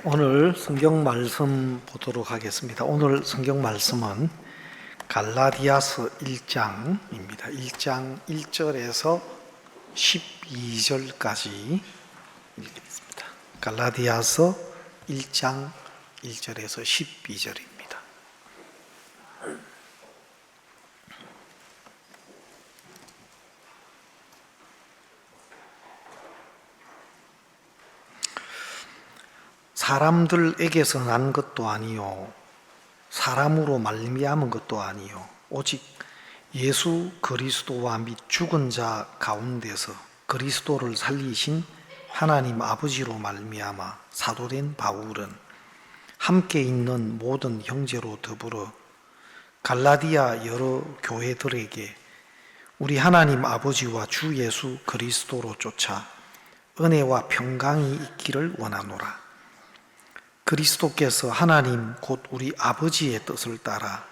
오늘 성경 말씀 보도록 하겠습니다. 오늘 성경 말씀은 갈라디아서 1장입니다. 1장 1절에서 12절까지 읽겠습니다. 갈라디아서 1장 1절에서 12절입니다. 사람들에게서 난 것도 아니요 사람으로 말미암은 것도 아니요 오직 예수 그리스도와 및 죽은 자 가운데서 그리스도를 살리신 하나님 아버지로 말미암아 사도된 바울은 함께 있는 모든 형제로 더불어 갈라디아 여러 교회들에게 우리 하나님 아버지와 주 예수 그리스도로 쫓아 은혜와 평강이 있기를 원하노라. 그리스도께서 하나님 곧 우리 아버지의 뜻을 따라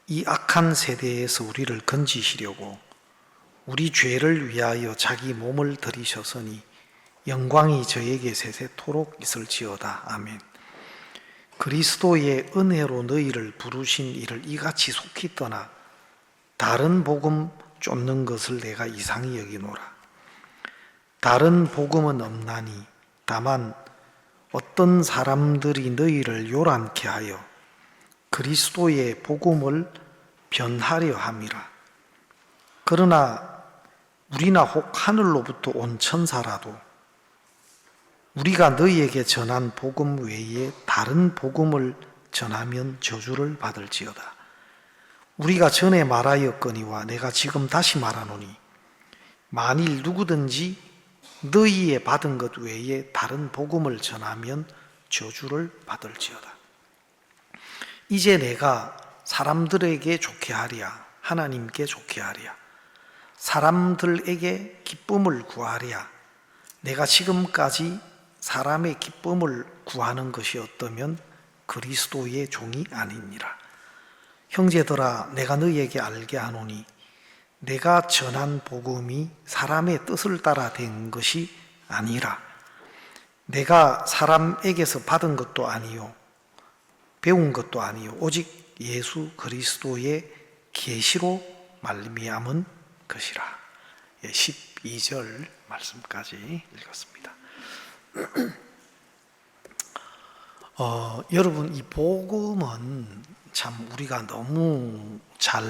이 악한 세대에서 우리를 건지시려고 우리 죄를 위하여 자기 몸을 들이셨으니 영광이 저에게 세세토록 있을지어다. 아멘. 그리스도의 은혜로 너희를 부르신 이를 이같이 속히 떠나 다른 복음 쫓는 것을 내가 이상히 여기노라. 다른 복음은 없나니 다만 어떤 사람들이 너희를 요란케 하여 그리스도의 복음을 변하려 함이라. 그러나 우리나 혹 하늘로부터 온 천사라도 우리가 너희에게 전한 복음 외에 다른 복음을 전하면 저주를 받을지어다. 우리가 전에 말하였거니와 내가 지금 다시 말하노니 만일 누구든지 너희의 받은 것 외에 다른 복음을 전하면 저주를 받을지어다. 이제 내가 사람들에게 좋게 하랴 하나님께 좋게 하랴 사람들에게 기쁨을 구하랴 내가 지금까지 사람의 기쁨을 구하는 것이 어떠면 그리스도의 종이 아니니라. 형제들아 내가 너희에게 알게 하노니 내가 전한 복음이 사람의 뜻을 따라 된 것이 아니라 내가 사람에게서 받은 것도 아니요 배운 것도 아니요 오직 예수 그리스도의 계시로 말미암은 것이라. 12절 말씀까지 읽었습니다. 여러분, 이 복음은 참 우리가 너무 잘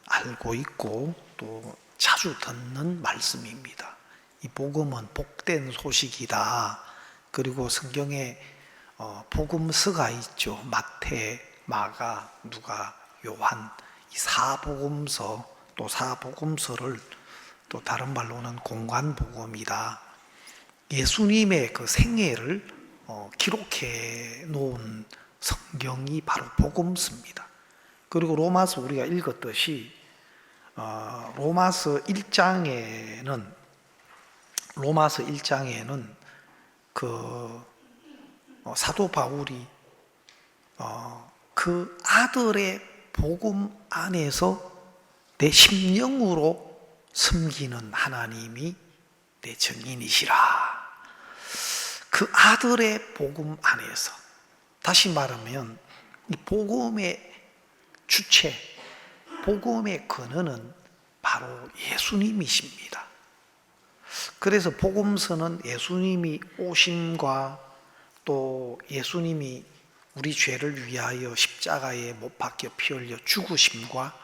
알고 있고 또 자주 듣는 말씀입니다. 이 복음은 복된 소식이다. 그리고 성경에 복음서가 있죠. 마태, 마가, 누가, 요한 이 사복음서 또 사복음서를 또 다른 말로는 공관복음이다. 예수님의 그 생애를 기록해 놓은 성경이 바로 복음서입니다. 그리고 로마서 우리가 읽었듯이 로마서 1장에는 그 사도 바울이 그 아들의 복음 안에서 내 심령으로 섬기는 하나님이 내 정인이시라. 그 아들의 복음 안에서, 다시 말하면 이 복음의 주체, 복음의 근원은 바로 예수님이십니다. 그래서 복음서는 예수님이 오심과 또 예수님이 우리 죄를 위하여 십자가에 못 박혀 피 흘려 죽으심과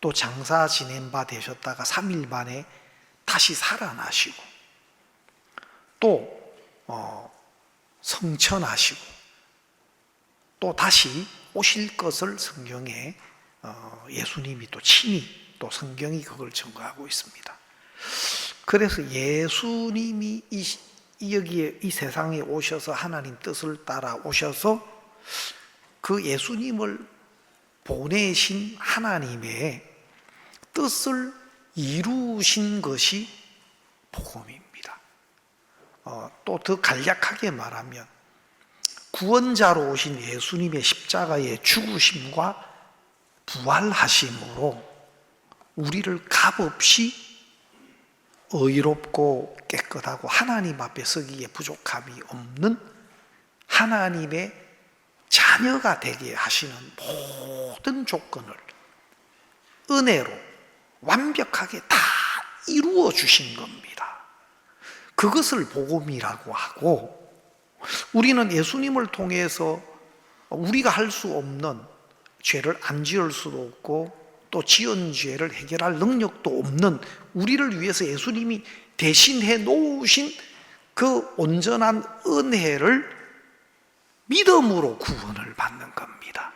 또 장사 지낸 바 되셨다가 3일 만에 다시 살아나시고 또 성천하시고 또 다시 오실 것을 성경에 예수님이 또 친히 또 성경이 그걸 증거하고 있습니다. 그래서 예수님이 여기에 이 세상에 오셔서 하나님 뜻을 따라 오셔서 그 예수님을 보내신 하나님의 뜻을 이루신 것이 복음입니다. 또 더 간략하게 말하면 구원자로 오신 예수님의 십자가의 죽으심과 부활하심으로 우리를 값없이 의롭고 깨끗하고 하나님 앞에 서기에 부족함이 없는 하나님의 자녀가 되게 하시는 모든 조건을 은혜로 완벽하게 다 이루어 주신 겁니다. 그것을 복음이라고 하고, 우리는 예수님을 통해서 우리가 할 수 없는 죄를 안 지을 수도 없고 또 지은 죄를 해결할 능력도 없는 우리를 위해서 예수님이 대신해 놓으신 그 온전한 은혜를 믿음으로 구원을 받는 겁니다.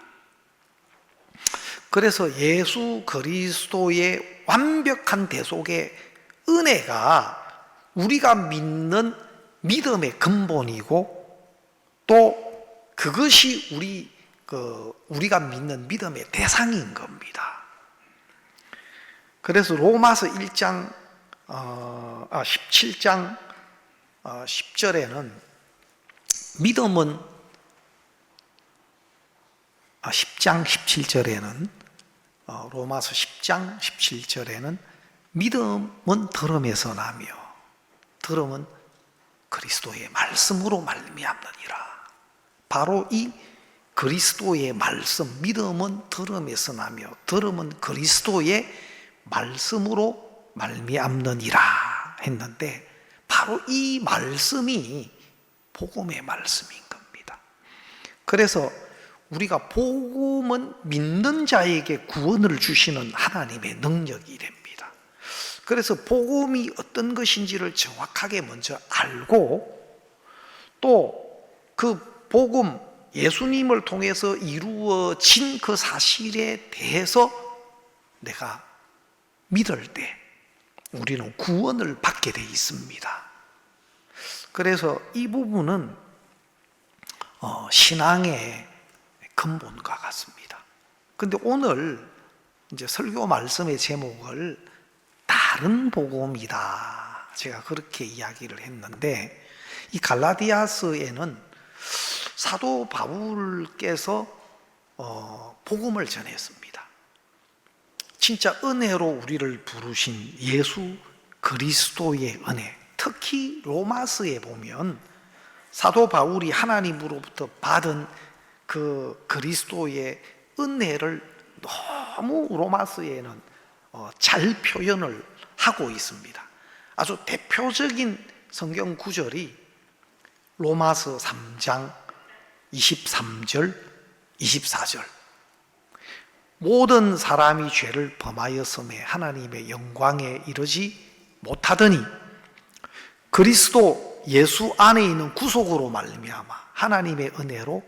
그래서 예수 그리스도의 완벽한 대속의 은혜가 우리가 믿는 믿음의 근본이고, 또 그것이 우리가 믿는 믿음의 대상인 겁니다. 그래서 로마서 17장 10절에는 믿음은 10장 17절에는 로마서 10장 17절에는 믿음은 들음에서 나며 들음은 그리스도의 말씀으로 말미암느니라. 바로 이 그리스도의 말씀, 믿음은 들음에서 나며 들음은 그리스도의 말씀으로 말미암느니라 했는데, 바로 이 말씀이 복음의 말씀인 겁니다. 그래서 우리가 복음은 믿는 자에게 구원을 주시는 하나님의 능력이 됩니다. 그래서 복음이 어떤 것인지를 정확하게 먼저 알고, 또 그 복음, 예수님을 통해서 이루어진 그 사실에 대해서 내가 믿을 때 우리는 구원을 받게 돼 있습니다. 그래서 이 부분은 신앙의 근본과 같습니다. 근데 오늘 이제 설교 말씀의 제목을 다른 복음이다, 제가 그렇게 이야기를 했는데, 이 갈라디아서에는 사도 바울께서 복음을 전했습니다. 진짜 은혜로 우리를 부르신 예수 그리스도의 은혜, 특히 로마서에 보면 사도 바울이 하나님으로부터 받은 그 그리스도의 은혜를 너무 로마서에는 잘 표현을 하고 있습니다. 아주 대표적인 성경 구절이 로마서 3장 23절, 24절. 모든 사람이 죄를 범하였음에 하나님의 영광에 이르지 못하더니 그리스도 예수 안에 있는 구속으로 말미암아 하나님의 은혜로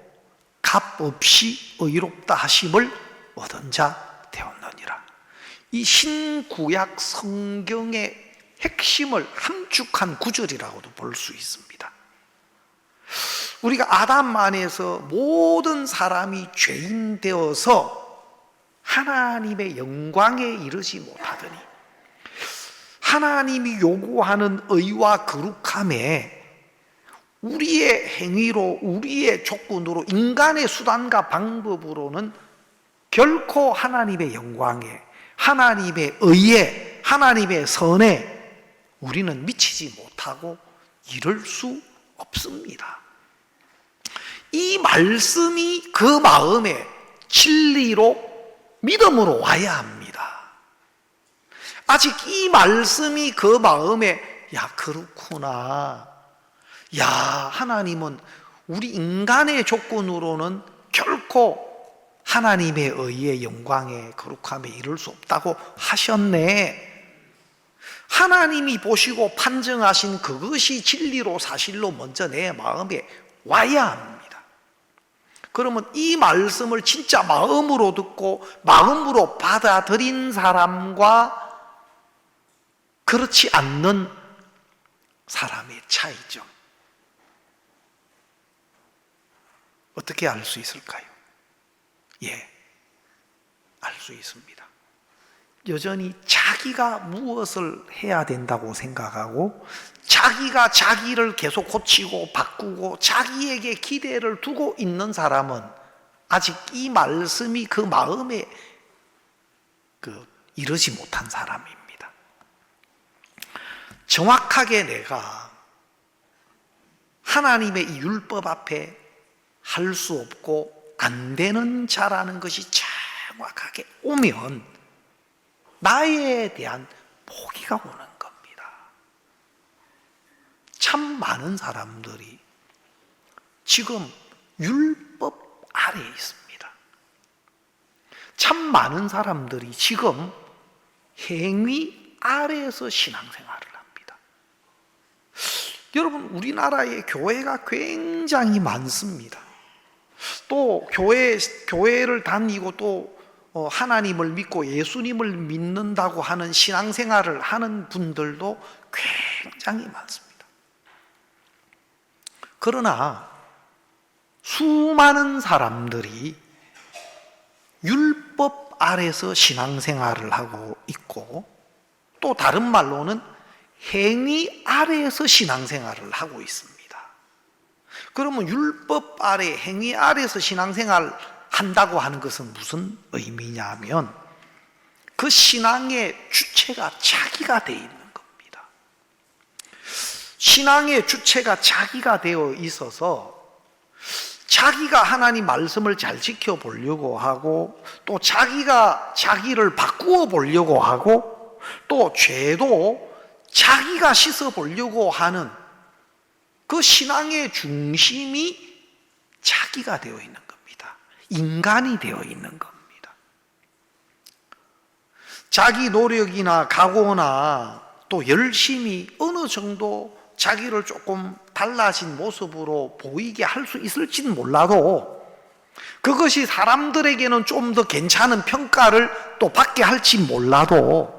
값없이 의롭다 하심을 얻은 자 되었느니라. 이 신구약 성경의 핵심을 함축한 구절이라고도 볼 수 있습니다. 우리가 아담 안에서 모든 사람이 죄인 되어서 하나님의 영광에 이르지 못하더니 하나님이 요구하는 의와 거룩함에 우리의 행위로, 우리의 조건으로, 인간의 수단과 방법으로는 결코 하나님의 영광에, 하나님의 의에, 하나님의 선에 우리는 미치지 못하고 이룰 수 없습니다. 이 말씀이 그 마음에 진리로, 믿음으로 와야 합니다. 아직 이 말씀이 그 마음에, 야, 그렇구나, 야, 하나님은 우리 인간의 조건으로는 결코 하나님의 의의 영광에 거룩함에 이룰 수 없다고 하셨네. 하나님이 보시고 판정하신 그것이 진리로 사실로 먼저 내 마음에 와야 합니다. 그러면 이 말씀을 진짜 마음으로 듣고 마음으로 받아들인 사람과 그렇지 않는 사람의 차이점, 어떻게 알 수 있을까요? 알 수 있습니다. 여전히 자기가 무엇을 해야 된다고 생각하고 자기가 자기를 계속 고치고 바꾸고 자기에게 기대를 두고 있는 사람은 아직 이 말씀이 그 마음에 이르지 못한 사람입니다. 정확하게 내가 하나님의 이 율법 앞에 할 수 없고 안 되는 자라는 것이 정확하게 오면 나에 대한 포기가 오는 겁니다. 참 많은 사람들이 지금 율법 아래에 있습니다. 참 많은 사람들이 지금 행위 아래에서 신앙생활을 합니다. 여러분, 우리나라에 교회가 굉장히 많습니다. 또 교회를 다니고 또 하나님을 믿고 예수님을 믿는다고 하는 신앙생활을 하는 분들도 굉장히 많습니다. 그러나 수많은 사람들이 율법 아래서 신앙생활을 하고 있고, 또 다른 말로는 행위 아래에서 신앙생활을 하고 있습니다. 그러면 율법 아래, 행위 아래에서 신앙생활 한다고 하는 것은 무슨 의미냐면 그 신앙의 주체가 자기가 되어 있는 겁니다. 신앙의 주체가 자기가 되어 있어서 자기가 하나님 말씀을 잘 지켜보려고 하고, 또 자기가 자기를 바꾸어 보려고 하고, 또 죄도 자기가 씻어보려고 하는 그 신앙의 중심이 자기가 되어 있는 겁니다. 인간이 되어 있는 겁니다. 자기 노력이나 각오나 또 열심히 어느 정도 자기를 조금 달라진 모습으로 보이게 할 수 있을지는 몰라도, 그것이 사람들에게는 좀 더 괜찮은 평가를 또 받게 할지 몰라도,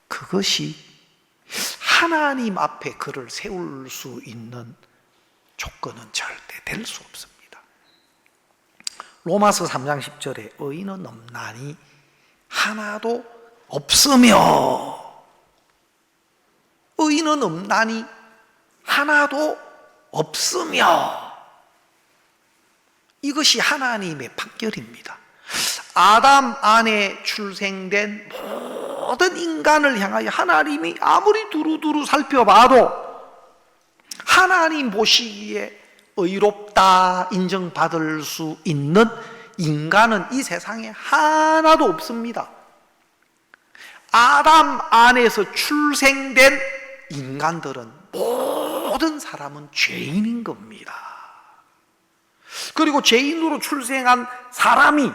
그것이 하나님 앞에 그를 세울 수 있는 조건은 절대 될 수 없습니다. 로마서 3장 10절에 의인은 없나니 하나도 없으며, 의인은 없나니 하나도 없으며, 이것이 하나님의 판결입니다. 아담 안에 출생된 모든 인간을 향하여 하나님이 아무리 두루두루 살펴봐도 하나님 보시기에 의롭다 인정받을 수 있는 인간은 이 세상에 하나도 없습니다. 아담 안에서 출생된 인간들은 모든 사람은 죄인인 겁니다. 그리고 죄인으로 출생한 사람이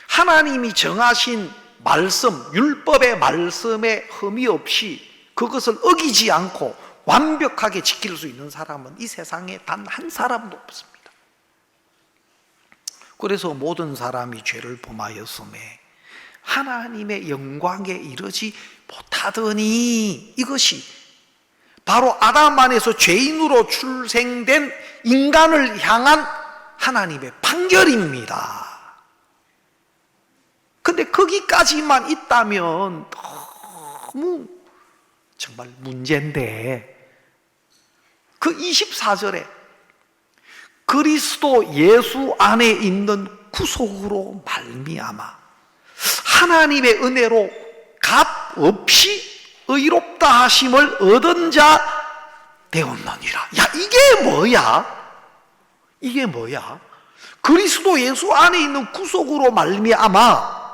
하나님이 정하신 말씀, 율법의 말씀에 흠이 없이 그것을 어기지 않고 완벽하게 지킬 수 있는 사람은 이 세상에 단 한 사람도 없습니다. 그래서 모든 사람이 죄를 범하였음에 하나님의 영광에 이르지 못하더니, 이것이 바로 아담 안에서 죄인으로 출생된 인간을 향한 하나님의 판결입니다. 근데 거기까지만 있다면 너무 정말 문제인데, 그 24절에 그리스도 예수 안에 있는 구속으로 말미암아 하나님의 은혜로 값 없이 의롭다 하심을 얻은 자 되었느니라. 야, 이게 뭐야? 이게 뭐야? 그리스도 예수 안에 있는 구속으로 말미암아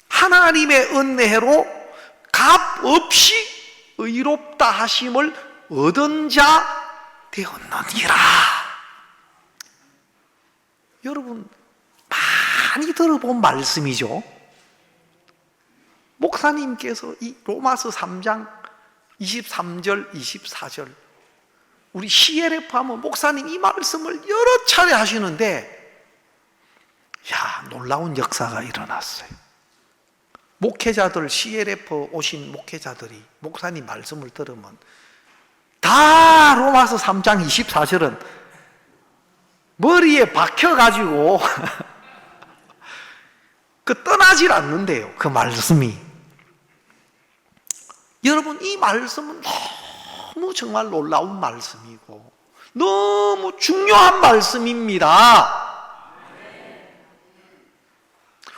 하나님의 은혜로 값 없이 의롭다 하심을 얻은 자 되었느니라. 여러분, 많이 들어본 말씀이죠. 목사님께서 이 로마서 3장 23절, 24절, 우리 CLF 하면 목사님 이 말씀을 여러 차례 하시는데, 야, 놀라운 역사가 일어났어요. 목회자들, CLF 오신 목회자들이 목사님 말씀을 들으면 다 로마서 3장 24절은 머리에 박혀가지고 그 떠나질 않는데요, 그 말씀이. 여러분, 이 말씀은 너무 정말 놀라운 말씀이고 너무 중요한 말씀입니다.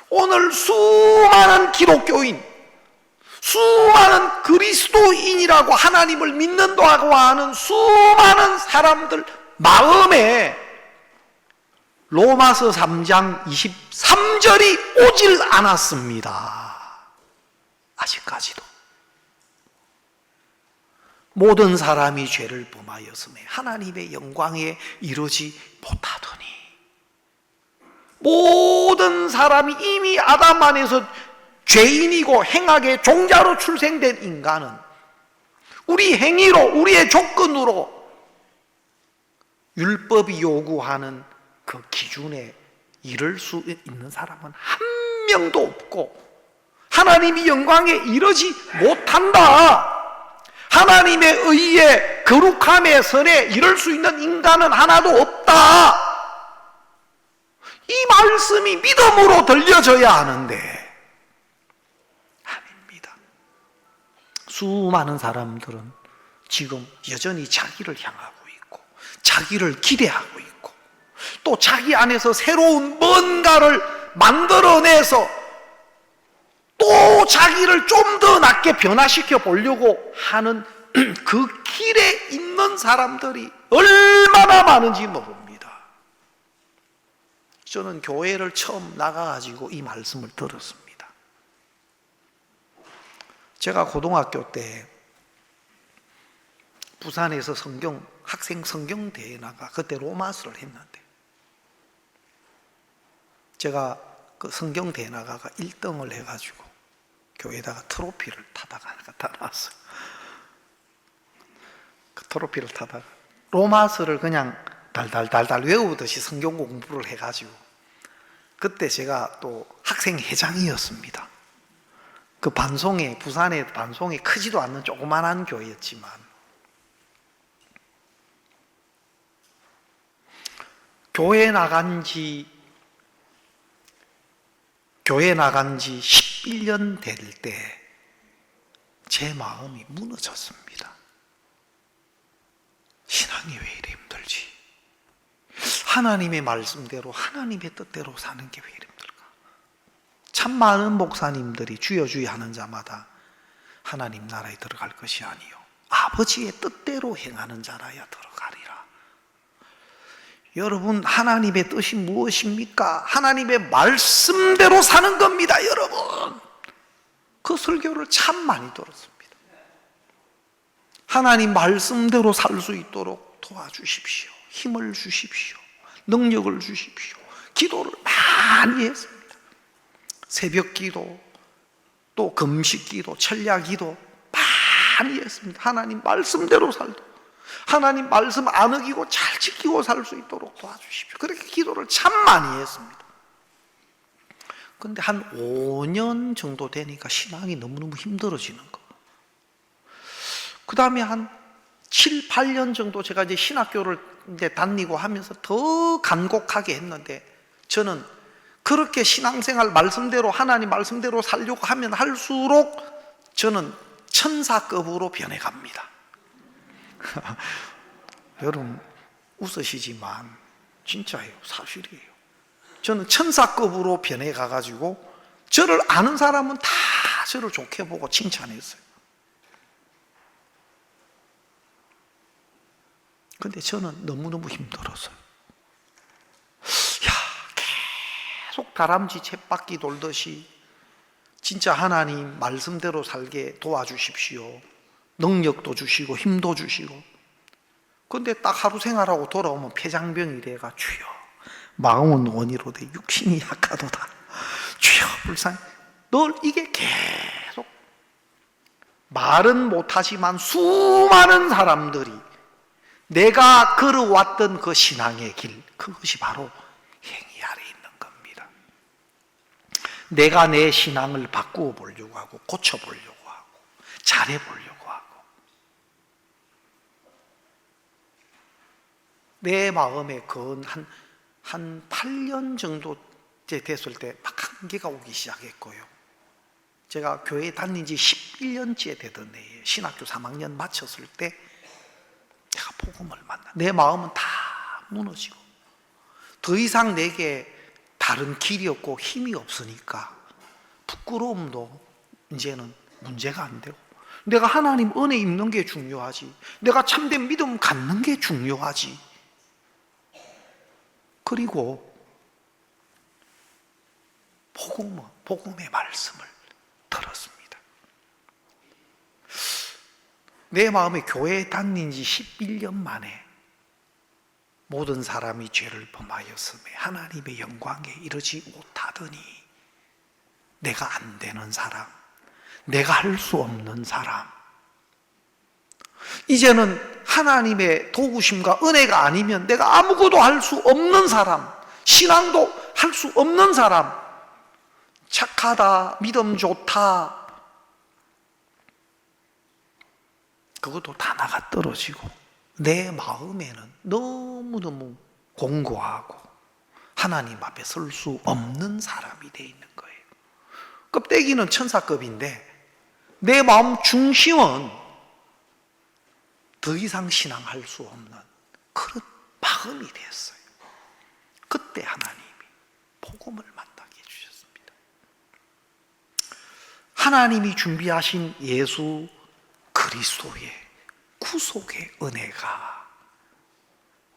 오늘 수많은 기독교인, 수많은 그리스도인이라고 하나님을 믿는다고 하는 수많은 사람들 마음에 로마서 3장 23절이 오질 않았습니다. 아직까지도. 모든 사람이 죄를 범하였음에 하나님의 영광에 이르지 못하더니, 모든 사람이 이미 아담 안에서 죄인이고 행악의 종자로 출생된 인간은 우리 행위로, 우리의 조건으로 율법이 요구하는 그 기준에 이를 수 있는 사람은 한 명도 없고, 하나님이 영광에 이르지 못한다. 하나님의 의에, 거룩함의 선에 이를 수 있는 인간은 하나도 없다. 이 말씀이 믿음으로 들려져야 하는데 아닙니다. 수많은 사람들은 지금 여전히 자기를 향하고 있고, 자기를 기대하고 있고, 또 자기 안에서 새로운 뭔가를 만들어내서 또 자기를 좀 더 낫게 변화시켜 보려고 하는 그 길에 있는 사람들이 얼마나 많은지 모릅니다. 저는 교회를 처음 나가가지고 이 말씀을 들었습니다. 제가 고등학교 때 부산에서 학생 성경대회 나가, 그때 로마서를 했는데, 제가 그 성경대회 나가가 1등을 해가지고 교회에다가 트로피를 타다가 갖다 놨어요. 그 트로피를 타다가 로마서를 그냥 달달달달 외우듯이 성경 공부를 해가지고, 그때 제가 또 학생 회장이었습니다. 그 반송에, 부산의 반송에 크지도 않는 조그만한 교회였지만, 교회 나간 지 11년 될 때 제 마음이 무너졌습니다. 신앙이 왜 이래 힘들지? 하나님의 말씀대로, 하나님의 뜻대로 사는 게 왜 이래 힘들까? 참 많은 목사님들이 주여 주여 하는 자마다 하나님 나라에 들어갈 것이 아니요 아버지의 뜻대로 행하는 자라야 들어가리라. 여러분, 하나님의 뜻이 무엇입니까? 하나님의 말씀대로 사는 겁니다, 여러분. 그 설교를 참 많이 들었습니다. 하나님 말씀대로 살 수 있도록 도와주십시오. 힘을 주십시오. 능력을 주십시오. 기도를 많이 했습니다. 새벽 기도, 또 금식 기도, 철야 기도 많이 했습니다. 하나님 말씀대로 살도록, 하나님 말씀 안 어기고 잘 지키고 살 수 있도록 도와주십시오. 그렇게 기도를 참 많이 했습니다. 근데 한 5년 정도 되니까 신앙이 너무너무 힘들어지는 거. 그 다음에 한 7, 8년 정도 제가 이제 신학교를 이제 다니고 하면서 더 간곡하게 했는데, 저는 그렇게 신앙생활 말씀대로, 하나님 말씀대로 살려고 하면 할수록 저는 천사급으로 변해갑니다. 여러분 웃으시지만 진짜예요. 사실이에요. 저는 천사급으로 변해가가지고 저를 아는 사람은 다 저를 좋게 보고 칭찬했어요. 근데 저는 너무너무 힘들었어요. 계속 다람쥐 쳇바퀴 돌듯이 진짜 하나님 말씀대로 살게 도와주십시오. 능력도 주시고 힘도 주시고. 근데 딱 하루 생활하고 돌아오면 폐장병이 돼가, 주여 마음은 원이로되 육신이 약하도다. 주여 불쌍히. 늘 이게 계속, 말은 못하지만 수많은 사람들이 내가 걸어왔던 그 신앙의 길, 그것이 바로 행위 아래 있는 겁니다. 내가 내 신앙을 바꾸어 보려고 하고, 고쳐보려고 하고, 잘해보려고 하고, 내 마음에 건 한 8년 정도 됐을 때 막 한계가 오기 시작했고요. 제가 교회 다닌 지 11년째 되던 해에 신학교 3학년 마쳤을 때 내가 복음을 만나, 내 마음은 다 무너지고 더 이상 내게 다른 길이 없고 힘이 없으니까 부끄러움도 이제는 문제가 안 되고, 내가 하나님 은혜 입는 게 중요하지, 내가 참된 믿음 갖는 게 중요하지. 그리고 복음의 말씀을 들었습니다. 내 마음에 교회에 다닌 지 11년 만에 모든 사람이 죄를 범하였음에 하나님의 영광에 이르지 못하더니 내가 안 되는 사람, 내가 할 수 없는 사람, 이제는 하나님의 도우심과 은혜가 아니면 내가 아무것도 할 수 없는 사람, 신앙도 할 수 없는 사람, 착하다, 믿음 좋다, 그것도 다 나가 떨어지고 내 마음에는 너무너무 공고하고 하나님 앞에 설 수 없는 사람이 돼 있는 거예요. 껍데기는 천사급인데 내 마음 중심은 더 이상 신앙할 수 없는 그런 마음이 됐어요. 그때 하나님이 복음을 만나게 해주셨습니다. 하나님이 준비하신 예수 그리스도의 구속의 은혜가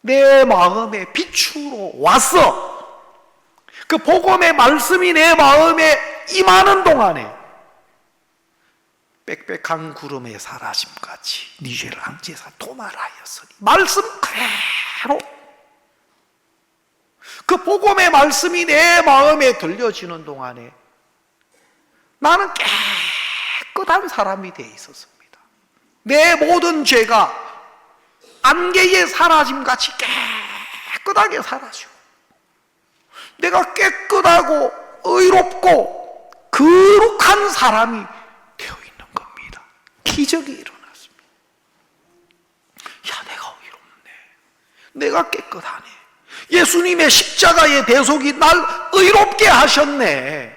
내 마음에 빛으로 왔어. 그 복음의 말씀이 내 마음에 임하는 동안에 빽빽한 구름의 사라짐같이 네 죄를 황제사 도말하였으니 말씀 그대로 그 복음의 말씀이 내 마음에 들려지는 동안에 나는 깨끗한 사람이 되어 있었습니다. 내 모든 죄가 안개의 사라짐같이 깨끗하게 사라지고 내가 깨끗하고 의롭고 거룩한 사람이 되어 있는 겁니다. 기적이 일어났습니다. 야, 내가 의롭네, 내가 깨끗하네, 예수님의 십자가의 대속이 날 의롭게 하셨네,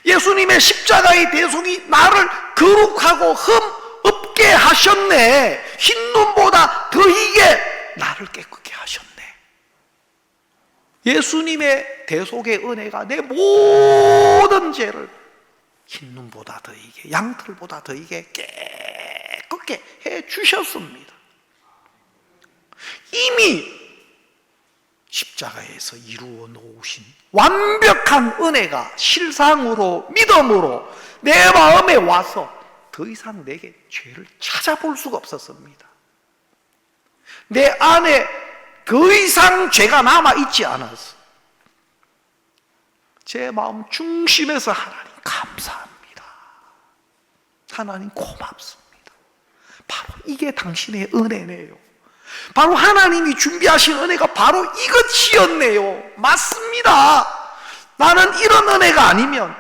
예수님의 십자가의 대속이 나를 거룩하고 흠 없게 하셨네, 흰눈보다 더히게 나를 깨끗게 하셨네. 예수님의 대속의 은혜가 내 모든 죄를 흰눈보다 더히게, 양털보다 더히게 깨끗게 해 주셨습니다. 이미 십자가에서 이루어 놓으신 완벽한 은혜가 실상으로 믿음으로 내 마음에 와서 더 이상 내게 죄를 찾아볼 수가 없었습니다. 내 안에 더 이상 죄가 남아있지 않았어. 제 마음 중심에서 하나님 감사합니다, 하나님 고맙습니다, 바로 이게 당신의 은혜네요, 바로 하나님이 준비하신 은혜가 바로 이것이었네요. 맞습니다. 나는 이런 은혜가 아니면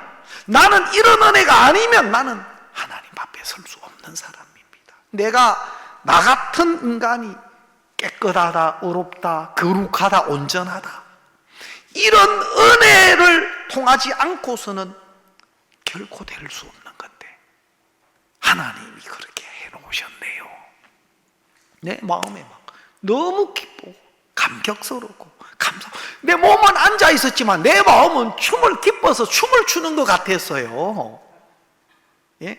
나는 하나님 앞에 설 수 없는 사람입니다. 내가 나 같은 인간이 깨끗하다, 의롭다, 거룩하다, 온전하다, 이런 은혜를 통하지 않고서는 결코 될 수 없는 건데 하나님이 그렇게 해놓으셨네요. 내 마음에 막 너무 기쁘고 감격스럽고 내 몸은 앉아 있었지만 내 마음은 기뻐서 춤을 추는 것 같았어요. 예?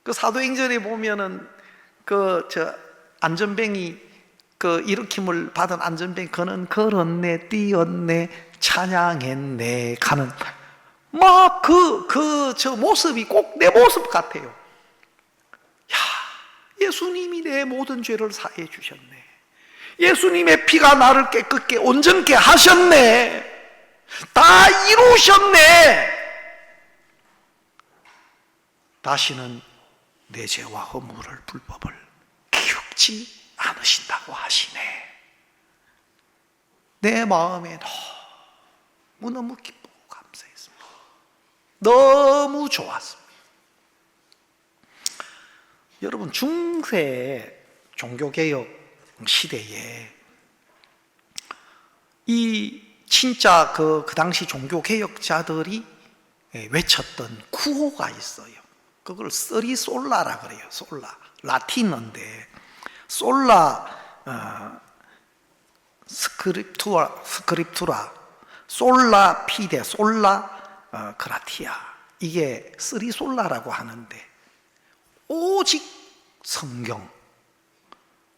그 사도행전에 보면은 안전뱅이 일으킴을 받은 안전뱅이, 그는 걸었네, 뛰었네, 찬양했네 가는 막 저 모습이 꼭 내 모습 같아요. 야, 예수님이 내 모든 죄를 사해 주셨네, 예수님의 피가 나를 깨끗게 온전케 하셨네, 다 이루셨네, 다시는 내 죄와 허물을 불법을 기억지 않으신다고 하시네. 내 마음에 너무너무 기쁘고 감사했습니다. 너무 좋았습니다. 여러분, 중세 종교개혁 시대에 이 진짜 그 당시 종교개혁자들이 외쳤던 구호가 있어요. 그걸 쓰리솔라라 그래요. 솔라, 라틴어인데 솔라 스크립투라, 솔라 피데, 솔라 그라티아, 이게 쓰리솔라라고 하는데 오직 성경,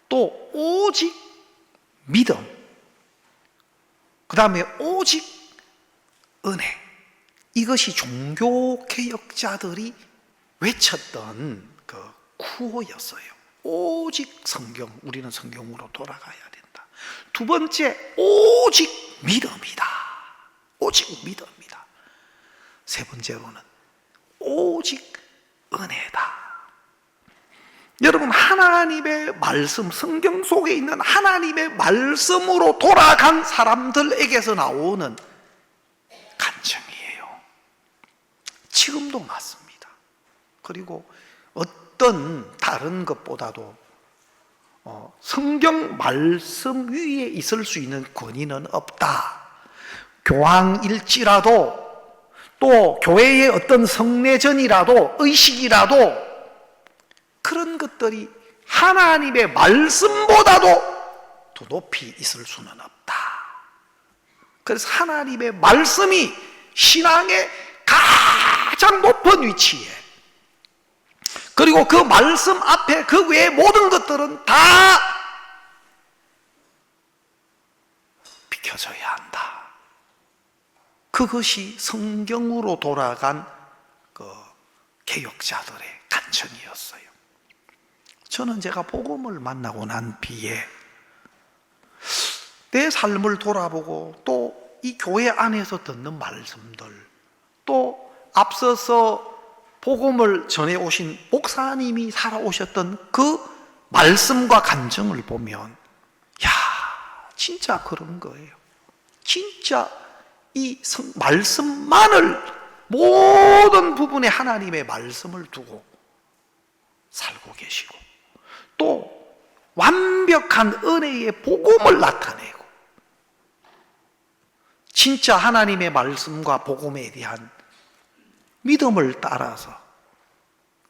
또 오직 믿음, 그 다음에 오직 은혜, 이것이 종교개혁자들이 외쳤던 그 구호였어요. 오직 성경, 우리는 성경으로 돌아가야 된다. 두 번째, 오직 믿음이다. 오직 믿음이다. 세 번째로는 오직 은혜다. 여러분, 하나님의 말씀, 성경 속에 있는 하나님의 말씀으로 돌아간 사람들에게서 나오는 간증이에요. 지금도 맞습니다. 그리고 어떤 다른 것보다도 성경 말씀 위에 있을 수 있는 권위는 없다. 교황일지라도, 또 교회의 어떤 성례전이라도, 의식이라도, 그런 것들이 하나님의 말씀보다도 더 높이 있을 수는 없다. 그래서 하나님의 말씀이 신앙의 가장 높은 위치에, 그리고 그 말씀 앞에 그 외의 모든 것들은 다 비켜져야 한다. 그것이 성경으로 돌아간 그 개혁자들의 간청이었어요. 저는 제가 복음을 만나고 난 뒤에 내 삶을 돌아보고 또 이 교회 안에서 듣는 말씀들, 또 앞서서 복음을 전해오신 목사님이 살아오셨던 그 말씀과 간증을 보면, 야, 진짜 그런 거예요. 진짜 이 말씀만을, 모든 부분에 하나님의 말씀을 두고 살고 계시고, 또 완벽한 은혜의 복음을 나타내고, 진짜 하나님의 말씀과 복음에 대한 믿음을 따라서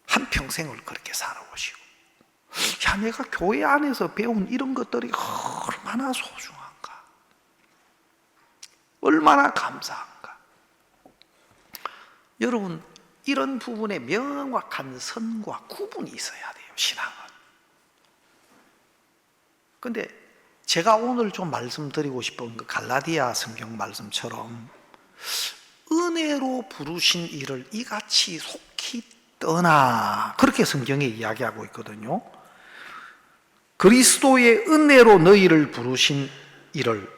한평생을 그렇게 살아오시고, 야, 내가 교회 안에서 배운 이런 것들이 얼마나 소중한가, 얼마나 감사한가. 여러분, 이런 부분에 명확한 선과 구분이 있어야 돼요, 신앙은. 근데 제가 오늘 좀 말씀드리고 싶은 그 갈라디아 성경 말씀처럼 은혜로 부르신 이를 이같이 속히 떠나, 그렇게 성경에 이야기하고 있거든요. 그리스도의 은혜로 너희를 부르신 이를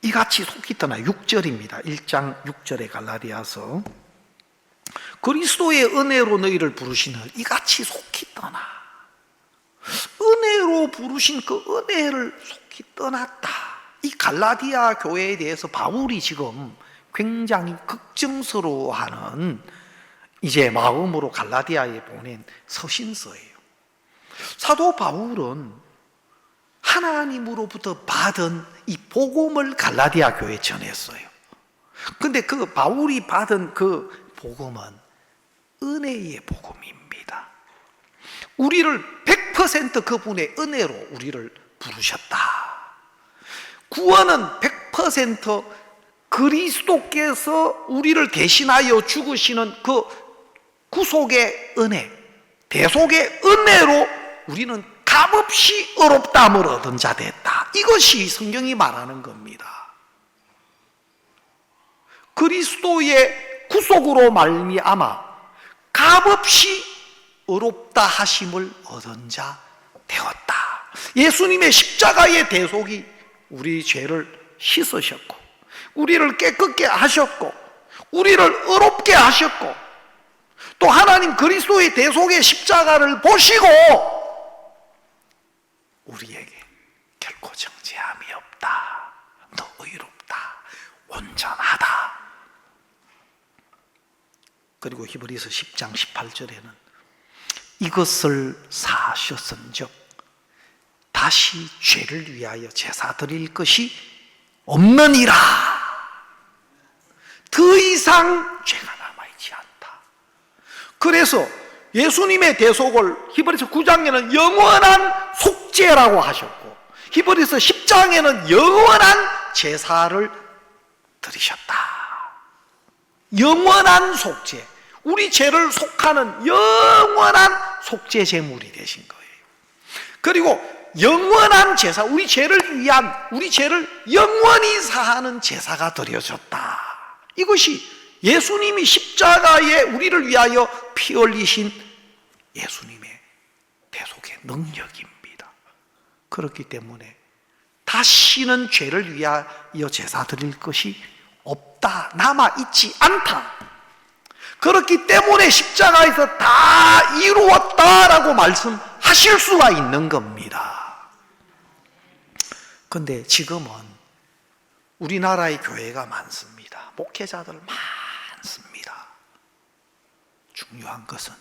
이같이 속히 떠나. 6절입니다. 1장 6절의 갈라디아서. 그리스도의 은혜로 너희를 부르신 이를 이같이 속히 떠나. 은혜로 부르신 그 은혜를 속히 떠났다. 이 갈라디아 교회에 대해서 바울이 지금 굉장히 걱정스러워하는 이제 마음으로 갈라디아에 보낸 서신서예요. 사도 바울은 하나님으로부터 받은 이 복음을 갈라디아 교회에 전했어요. 근데 그 바울이 받은 그 복음은 은혜의 복음입니다. 우리를 100% 그분의 은혜로 우리를 부르셨다. 구원은 100% 그리스도께서 우리를 대신하여 죽으시는 그 구속의 은혜, 대속의 은혜로 우리는 값없이 의롭다함을 얻은 자 됐다. 이것이 성경이 말하는 겁니다. 그리스도의 구속으로 말미암아 값없이 의롭다 하심을 얻은 자 되었다. 예수님의 십자가의 대속이 우리 죄를 씻으셨고, 우리를 깨끗게 하셨고, 우리를 의롭게 하셨고, 또 하나님 그리스도의 대속의 십자가를 보시고 우리에게 결코 정죄함이 없다, 너 의롭다, 온전하다. 그리고 히브리서 10장 18절에는 이것을 사하셨은즉 다시 죄를 위하여 제사 드릴 것이 없느니라. 더 이상 죄가 남아있지 않다. 그래서 예수님의 대속을 히브리서 9장에는 영원한 속죄라고 하셨고, 히브리서 10장에는 영원한 제사를 드리셨다. 영원한 속죄, 우리 죄를 속하는 영원한 속죄 제물이 되신 거예요. 그리고 영원한 제사, 우리 죄를 위한, 우리 죄를 영원히 사하는 제사가 드려졌다. 이것이 예수님이 십자가에 우리를 위하여 피 흘리신 예수님의 대속의 능력입니다. 그렇기 때문에 다시는 죄를 위하여 제사 드릴 것이 없다, 남아있지 않다. 그렇기 때문에 십자가에서 다 이루었다라고 말씀하실 수가 있는 겁니다. 그런데 지금은 우리나라의 교회가 많습니다. 목회자들 많습니다. 중요한 것은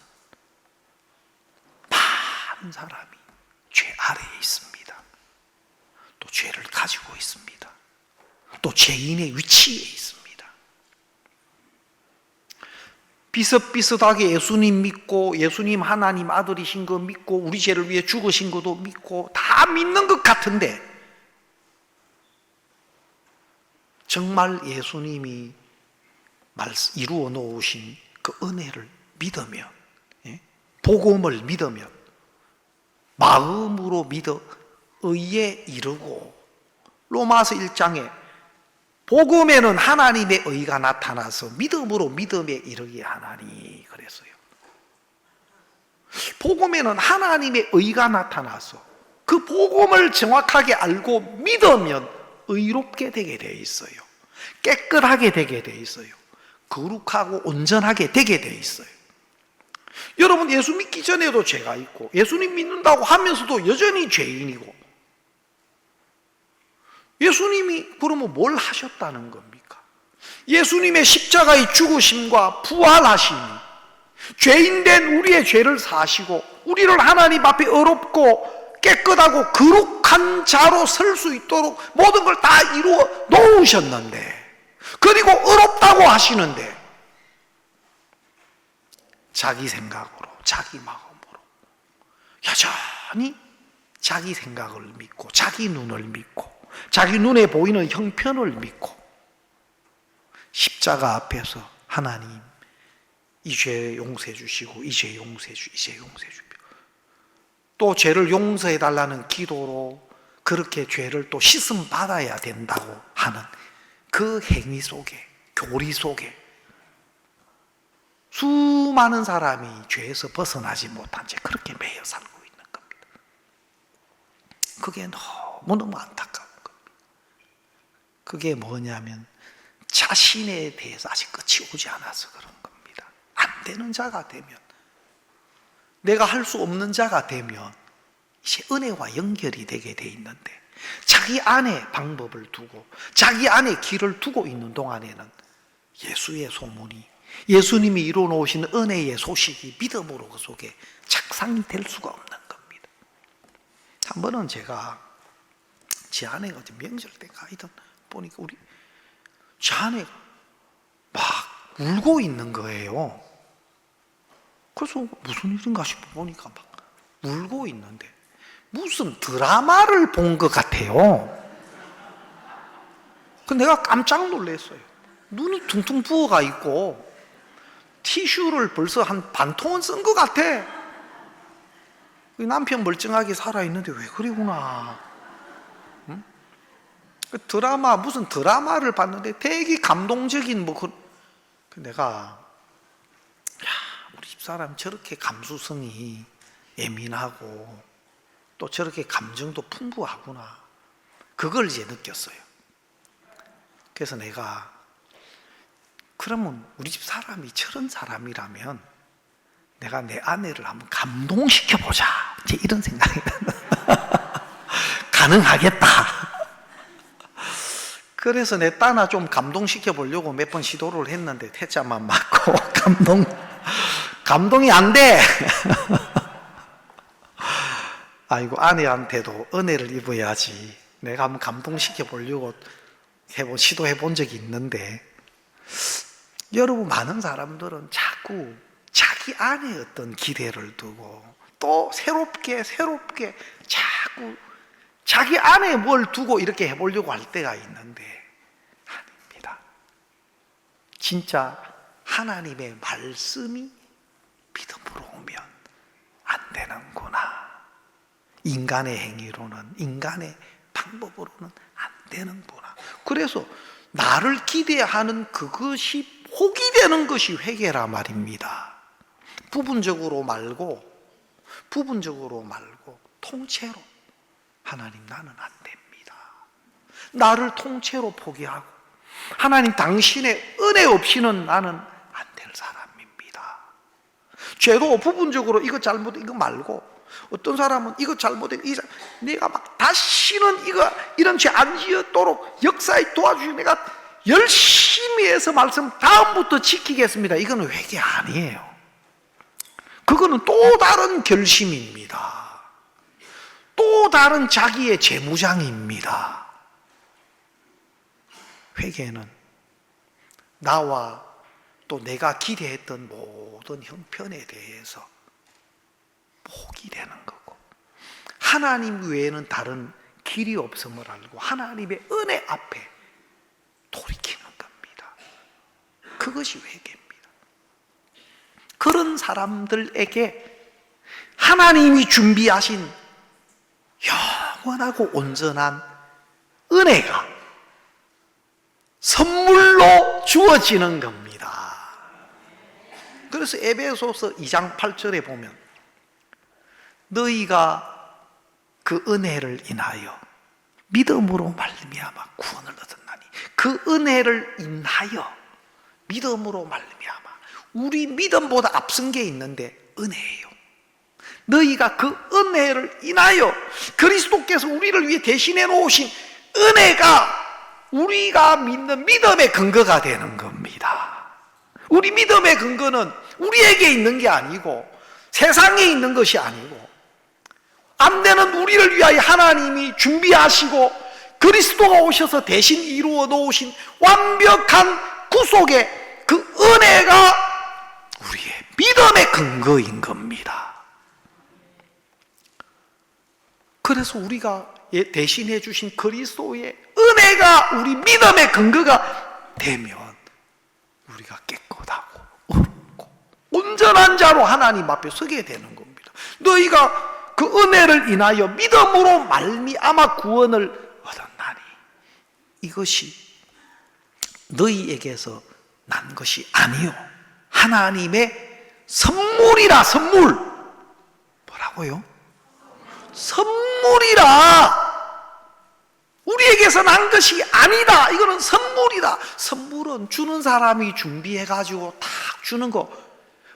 많은 사람이 죄 아래에 있습니다. 또 죄를 가지고 있습니다. 또 죄인의 위치에 있습니다. 비슷비슷하게 예수님 믿고 예수님 하나님 아들이신 거 믿고 우리 죄를 위해 죽으신 것도 믿고 다 믿는 것 같은데 정말 예수님이 이루어 놓으신 그 은혜를 믿으면, 복음을 믿으면 마음으로 믿어 의에 이르고, 로마서 1장에 복음에는 하나님의 의가 나타나서 믿음으로 믿음에 이르게 하나니 그랬어요. 복음에는 하나님의 의가 나타나서 그 복음을 정확하게 알고 믿으면 의롭게 되게 돼 있어요. 깨끗하게 되게 돼 있어요. 거룩하고 온전하게 되게 돼 있어요. 여러분, 예수 믿기 전에도 죄가 있고 예수님 믿는다고 하면서도 여전히 죄인이고, 예수님이 그러면 뭘 하셨다는 겁니까? 예수님의 십자가의 죽으심과 부활하심이 죄인된 우리의 죄를 사시고 우리를 하나님 앞에 의롭고 깨끗하고 거룩한 자로 설 수 있도록 모든 걸 다 이루어 놓으셨는데, 그리고 의롭다고 하시는데 자기 생각으로 자기 마음으로 여전히 자기 생각을 믿고 자기 눈을 믿고 자기 눈에 보이는 형편을 믿고 십자가 앞에서 하나님 이 죄 용서해 주시고 이 죄 용서해 주시고 또 죄를 용서해 달라는 기도로 그렇게 죄를 또 씻음 받아야 된다고 하는 그 행위 속에, 교리 속에 수많은 사람이 죄에서 벗어나지 못한 채 그렇게 매여 살고 있는 겁니다. 그게 너무너무 안타까운 겁니다. 그게 뭐냐면 자신에 대해서 아직 끝이 오지 않아서 그런 겁니다. 안 되는 자가 되면, 내가 할 수 없는 자가 되면 이제 은혜와 연결이 되게 돼 있는데 자기 안에 방법을 두고 자기 안에 길을 두고 있는 동안에는 예수의 소문이, 예수님이 이루어 놓으신 은혜의 소식이 믿음으로 그 속에 착상이 될 수가 없는 겁니다. 한 번은 제가 제 아내가 명절 때 가이던 보니까 우리 제 아내가 막 울고 있는 거예요. 그래서 무슨 일인가 싶어 보니까 막 울고 있는데 무슨 드라마를 본 것 같아요. 그 내가 깜짝 놀랐어요. 눈이 퉁퉁 부어가 있고 티슈를 벌써 한 반 통은 쓴 것 같아. 남편 멀쩡하게 살아있는데 왜 그러구나. 응? 드라마, 무슨 드라마를 봤는데 되게 감동적인 내가 우리 집사람 저렇게 감수성이 예민하고 또 저렇게 감정도 풍부하구나, 그걸 이제 느꼈어요. 그래서 내가 그러면 우리 집 사람이 저런 사람이라면 내가 내 아내를 한번 감동시켜보자, 이제 이런 생각이 가능하겠다. 그래서 내 딸아 좀 감동시켜보려고 몇 번 시도를 했는데 퇴짜만 맞고 감동이 안 돼. 아이고, 아내한테도 은혜를 입어야지. 내가 한번 감동시켜보려고 시도해 본 적이 있는데, 여러분, 많은 사람들은 자꾸 자기 안에 어떤 기대를 두고 또 새롭게 자꾸 자기 안에 뭘 두고 이렇게 해보려고 할 때가 있는데 아닙니다. 진짜 하나님의 말씀이 믿음으로 오면 안 되는구나. 인간의 행위로는, 인간의 방법으로는 안 되는구나. 그래서 나를 기대하는 그것이 복이 되는 것이 회개라 말입니다. 부분적으로 말고 통째로 하나님 나는 안 됩니다. 나를 통째로 포기하고 하나님 당신의 은혜 없이는 나는 안 될 사람입니다. 죄도 부분적으로 이거 잘못해 이거 말고, 어떤 사람은 이거 잘못해 내가 막 다시는 이런 죄 안 지었도록 역사에 도와주시고 내가 열심히 해서 말씀 다음부터 지키겠습니다. 이거는 회개 아니에요. 그거는 또 다른 결심입니다. 또 다른 자기의 재무장입니다. 회개는 나와 또 내가 기대했던 모든 형편에 대해서 복이 되는 거고, 하나님 외에는 다른 길이 없음을 알고 하나님의 은혜 앞에 돌이키는 겁니다. 그것이 회개입니다. 그런 사람들에게 하나님이 준비하신 영원하고 온전한 은혜가 선물로 주어지는 겁니다. 그래서 에베소서 2장 8절에 보면 너희가 그 은혜를 인하여 믿음으로 말미암아 구원을 얻었나니, 그 은혜를 인하여 믿음으로 말미암아, 우리 믿음보다 앞선 게 있는데 은혜예요. 너희가 그 은혜를 인하여, 그리스도께서 우리를 위해 대신해 놓으신 은혜가 우리가 믿는 믿음의 근거가 되는 겁니다. 우리 믿음의 근거는 우리에게 있는 게 아니고 세상에 있는 것이 아니고, 안 되는 우리를 위하여 하나님이 준비하시고 그리스도가 오셔서 대신 이루어 놓으신 완벽한 구속의 그 은혜가 우리의 믿음의 근거인 겁니다. 그래서 우리가 대신해 주신 그리스도의 은혜가 우리 믿음의 근거가 되면 우리가 깨끗하고 어렵고 온전한 자로 하나님 앞에 서게 되는 겁니다. 너희가 그 은혜를 인하여 믿음으로 말미암아 구원을 얻었나니, 이것이 너희에게서 난 것이 아니요 하나님의 선물이라. 선물. 뭐라고요? 선물이라. 우리에게서 난 것이 아니다. 이거는 선물이다. 선물은 주는 사람이 준비해가지고 딱 주는 거,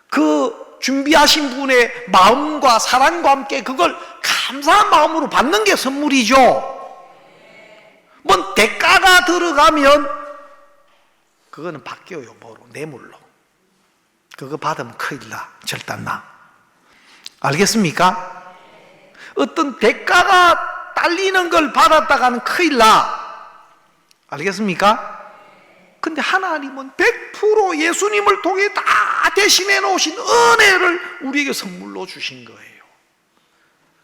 그 준비하신 분의 마음과 사랑과 함께 그걸 감사한 마음으로 받는 게 선물이죠. 뭔 대가가 들어가면 그거는 바뀌어요. 뭐로? 뇌물로. 그거 받으면 큰일 나. 절단 나. 알겠습니까? 어떤 대가가 딸리는 걸 받았다가는 큰일 나. 알겠습니까? 근데 하나님은 100% 예수님을 통해 다 대신해 놓으신 은혜를 우리에게 선물로 주신 거예요.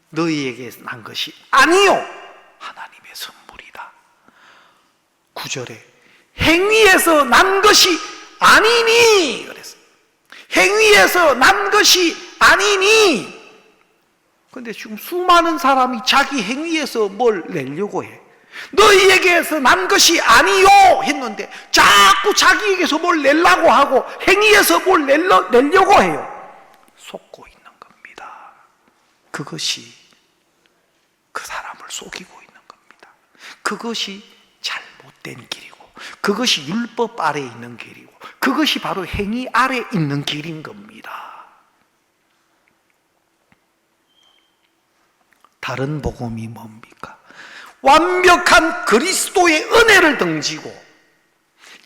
너희에게 난 것이 아니요 하나님의 선물이다. 9절에 행위에서 난 것이 아니니 그랬어요. 행위에서 난 것이 아니니. 근데 지금 수많은 사람이 자기 행위에서 뭘 내려고 해. 너희에게서 난 것이 아니요 했는데 자꾸 자기에게서 뭘 내려고 하고 행위에서 뭘 내려고 해요. 속고 있는 겁니다. 그것이 그 사람을 속이고 있는 겁니다. 그것이 잘못된 길이고, 그것이 율법 아래 있는 길이고, 그것이 바로 행위 아래 있는 길인 겁니다. 다른 복음이 뭡니까? 완벽한 그리스도의 은혜를 등지고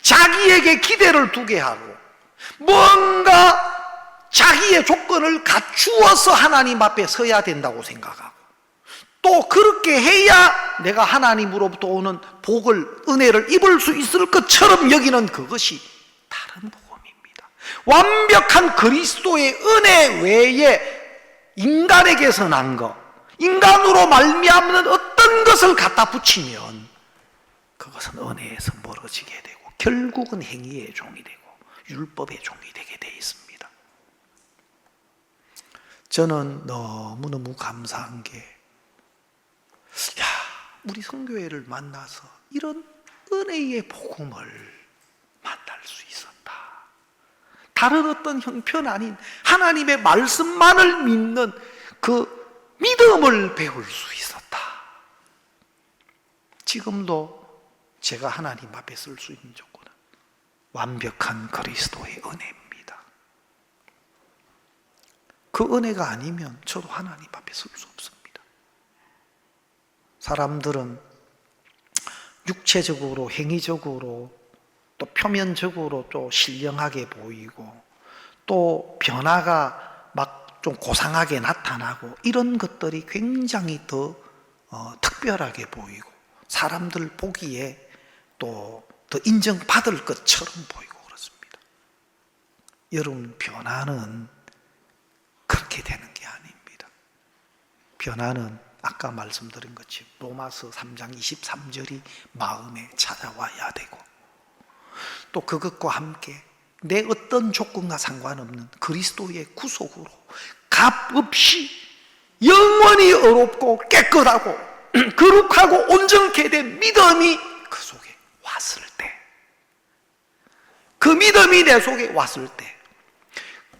자기에게 기대를 두게 하고 뭔가 자기의 조건을 갖추어서 하나님 앞에 서야 된다고 생각하고, 또 그렇게 해야 내가 하나님으로부터 오는 복을, 은혜를 입을 수 있을 것처럼 여기는 그것이 다른 복음입니다. 완벽한 그리스도의 은혜 외에 인간에게서 난 것, 인간으로 말미암는 어떤 것을 갖다 붙이면 그것은 은혜에서 멀어지게 되고 결국은 행위의 종이 되고 율법의 종이 되게 돼 있습니다. 저는 너무너무 감사한 게, 우리 선교회를 만나서 이런 은혜의 복음을 만날 수 있었다. 다른 어떤 형편 아닌 하나님의 말씀만을 믿는 그 믿음을 배울 수 있었다. 지금도 제가 하나님 앞에 쓸 수 있는 조건은 완벽한 그리스도의 은혜입니다. 그 은혜가 아니면 저도 하나님 앞에 쓸 수 없습니다. 사람들은 육체적으로, 행위적으로, 또 표면적으로 또 신령하게 보이고, 또 변화가 막 좀 고상하게 나타나고, 이런 것들이 굉장히 더 특별하게 보이고, 사람들 보기에 또 더 인정받을 것처럼 보이고 그렇습니다. 여러분, 변화는 그렇게 되는 게 아닙니다. 변화는 아까 말씀드린 것처럼 로마서 3장 23절이 마음에 찾아와야 되고, 또 그것과 함께 내 어떤 조건과 상관없는 그리스도의 구속으로 값없이 영원히 의롭고 깨끗하고 거룩하고 온전케 된 믿음이 그 속에 왔을 때, 그 믿음이 내 속에 왔을 때,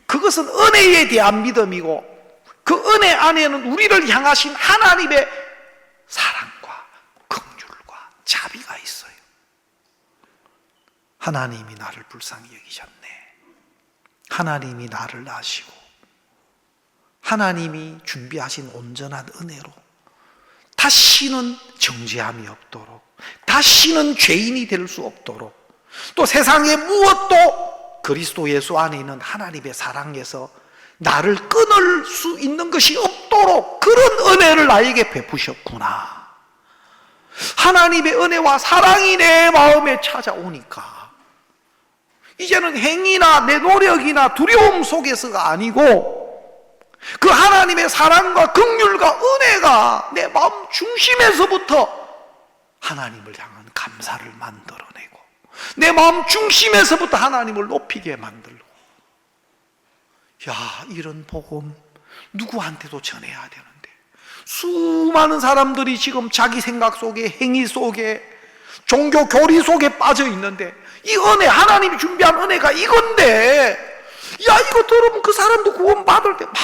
그것은 은혜에 대한 믿음이고, 그 은혜 안에는 우리를 향하신 하나님의 사랑과 긍휼과 자비가 있어요. 하나님이 나를 불쌍히 여기셨네. 하나님이 나를 아시고 하나님이 준비하신 온전한 은혜로 다시는 정죄함이 없도록, 다시는 죄인이 될 수 없도록, 또 세상의 무엇도 그리스도 예수 안에 있는 하나님의 사랑에서 나를 끊을 수 있는 것이 없도록 그런 은혜를 나에게 베푸셨구나. 하나님의 은혜와 사랑이 내 마음에 찾아오니까 이제는 행위나 내 노력이나 두려움 속에서가 아니고, 그 하나님의 사랑과 긍휼과 은혜가 내 마음 중심에서부터 하나님을 향한 감사를 만들어내고, 내 마음 중심에서부터 하나님을 높이게 만들고, 야, 이런 복음 누구한테도 전해야 되는데 수많은 사람들이 지금 자기 생각 속에, 행위 속에, 종교 교리 속에 빠져 있는데, 이 은혜, 하나님이 준비한 은혜가 이건데, 야, 이거 들으면 그 사람도 구원 받을 때 막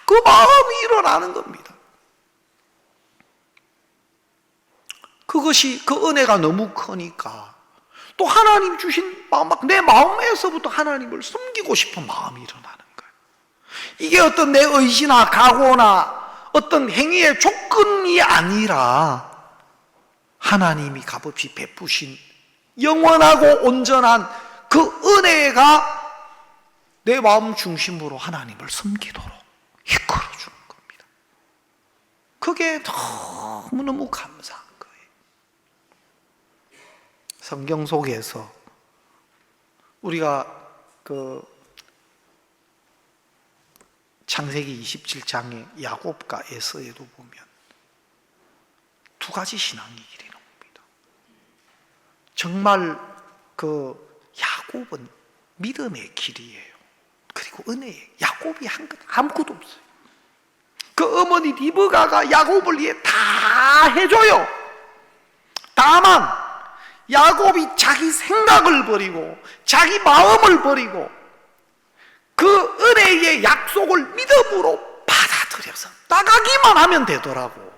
그 마음이 일어나는 겁니다. 그것이, 그 은혜가 너무 크니까 또 하나님 주신 마음, 막 내 마음에서부터 하나님을 섬기고 싶은 마음이 일어나는 거예요. 이게 어떤 내 의지나 각오나 어떤 행위의 조건이 아니라 하나님이 값없이 베푸신 영원하고 온전한 그 은혜가 내 마음 중심으로 하나님을 섬기도록 이끌어주는 겁니다. 그게 너무너무 감사한 거예요. 성경 속에서 우리가 그 창세기 27장의 야곱과 에서에도 보면 두 가지 신앙의 길이 나옵니다. 정말 그 야곱은 믿음의 길이에요. 그리고 은혜예요. 야곱이 한 것 아무것도 없어요. 그 어머니 리브가가 야곱을 위해 다 해줘요. 다만 야곱이 자기 생각을 버리고 자기 마음을 버리고 그 은혜의 약속을 믿음으로 받아들여서 나가기만 하면 되더라고.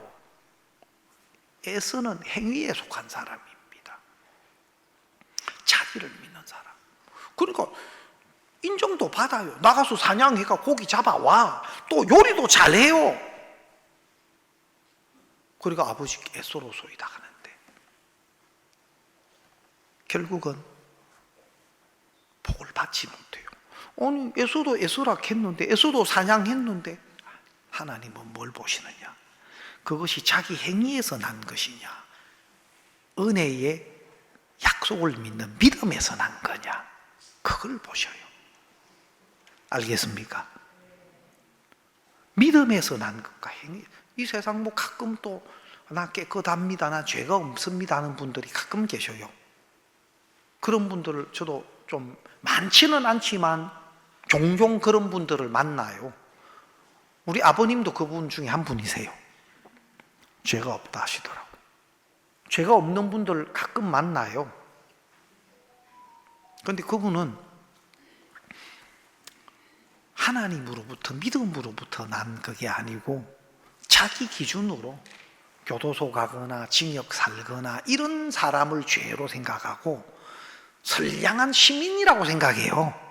에서는 행위에 속한 사람입니다. 자기를 믿는 사람. 그러니까 인정도 받아요. 나가서 사냥해가 고기 잡아와. 또 요리도 잘해요. 그리고 아버지 에서로 소이다 가는데 결국은 복을 받지 못해요. 아니, 에서도 에서라 했는데, 에서도 사냥했는데 하나님은 뭘 보시느냐? 그것이 자기 행위에서 난 것이냐, 은혜의 약속을 믿는 믿음에서 난 거냐, 그걸 보셔요. 알겠습니까? 믿음에서 난 것과 행위. 이 세상 뭐 가끔 또 나 깨끗합니다, 나 죄가 없습니다 하는 분들이 가끔 계셔요. 그런 분들을 저도 좀 많지는 않지만 종종 그런 분들을 만나요. 우리 아버님도 그분 중에 한 분이세요. 죄가 없다 하시더라고요. 죄가 없는 분들 가끔 만나요. 그런데 그분은 하나님으로부터, 믿음으로부터 난 그게 아니고 자기 기준으로 교도소 가거나 징역 살거나 이런 사람을 죄로 생각하고 선량한 시민이라고 생각해요.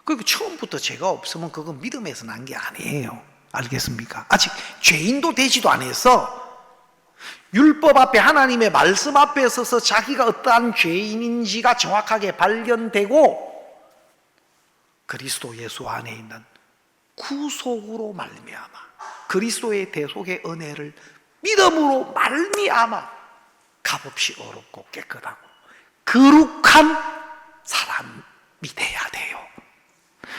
그리고 처음부터 죄가 없으면 그건 믿음에서 난 게 아니에요. 알겠습니까? 아직 죄인도 되지도 않았어. 율법 앞에, 하나님의 말씀 앞에 서서 자기가 어떠한 죄인인지가 정확하게 발견되고 그리스도 예수 안에 있는 구속으로 말미암아, 그리스도의 대속의 은혜를 믿음으로 말미암아 값없이 어렵고 깨끗하고 거룩한 사람이 돼야 돼요.